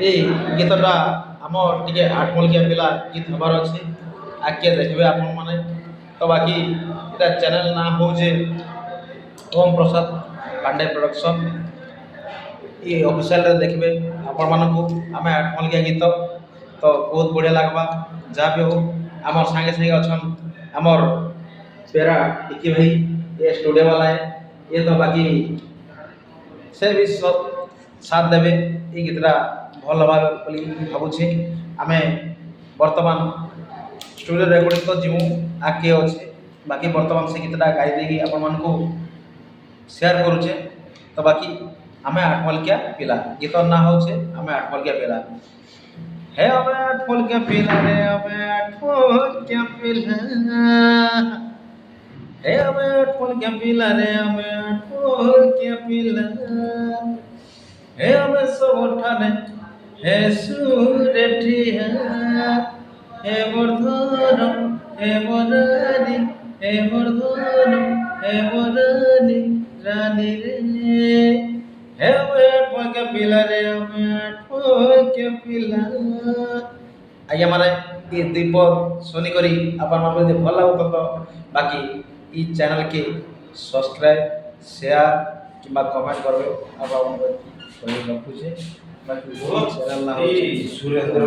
এই গୀতটা আমার টিকে আঠমলকিয়া পিলা গীত হবার আছে আগে দেখবে আপন মানে তো বাকি এটা চ্যানেল না হচ্ছে ওম প্রসাদ পান্ডে প্রডকশন এই অফিସିଆଲରେ ଦେଖିବେ ଆପଣମାନଙ୍କୁ ଆମେ ଆଠମଲ୍କିଆ ଗୀତ ତ ବହୁତ ବଢ଼ିଆ ଲାଗ୍ବା ଯାହା ବି ହଉ ଆମର ସାଙ୍ଗେ ସାଙ୍ଗେ ଅଛନ୍ ଆମର ପେରା ଟିକି ଭାଇ ଏ ଷ୍ଟୁଡ଼ିଓ ବାଲା ଏ ତ ବାକି ସେ ବି ସାଥ ଦେବେ এই ଗୀତଟା ଭଲ ହେବା ବୋଲି ଭାବୁଛେ ଆମେ ବର୍ତ୍ତମାନ ଷ୍ଟୁଡ଼ିଓ ରେକର୍ଡ଼ିଂ ତ ଯିମୁ ଆଗକେ ଅଛେ ବାକି ବର୍ତ୍ତମାନ ସେ ଗୀତଟା ଗାଇ ଦେଇକି ଆପଣମାନଙ୍କୁ ସେୟାର କରୁଛେ ତ ବାକି ଆମେ ଆଠମଲ୍କିଆ ପିଲା ଗୀତର ନାଁ ହଉଛେ ଆମେ ଆଠମଲ୍କିଆ ପିଲା ହେ ଆମେ ଆଠମଲ୍କିଆ ପିଲା ରେ ଆମେ ଆଠମଲ୍କିଆ ପିଲା ହେ ଆମେ ଆଠମଲ୍କିଆ ପିଲା ରେ ଆମେ ଆଠମଲ୍କିଆ ପିଲା ହେ ଆମେ ସବୁଠାରେ ହେ ସୁରେଠିଆ ହେ ବର୍ଦ୍ଧନ ହେ ବରାନି ହେ ବର୍ଦ୍ଧନ ହେ ବରାନି ରାନୀ ରେ ହେ ଆମେ ଆଠମଲ୍କିଆ ପିଲା ରେ ଆମେ ଆଠମଲ୍କିଆ ପିଲା ଆଜ୍ଞା ମାନେ ଏ ଦୀପ ଶୁଣିକରି ଆପଣମାନଙ୍କୁ ଯଦି ଭଲ ଲାଗୁତ ତ ବାକି এই ଚ୍ୟାନେଲ୍କେ ସବସ୍କ୍ରାଇବ୍ ସେୟାର କିମ୍ବା କମେଣ୍ଟ କରିବେ ଆପଣମାନଙ୍କୁ ରଖୁଛେ ବାକି ଚ୍ୟାନେଲ୍ ନା ହେଉଛି ସୁରେନ୍ଦ୍ର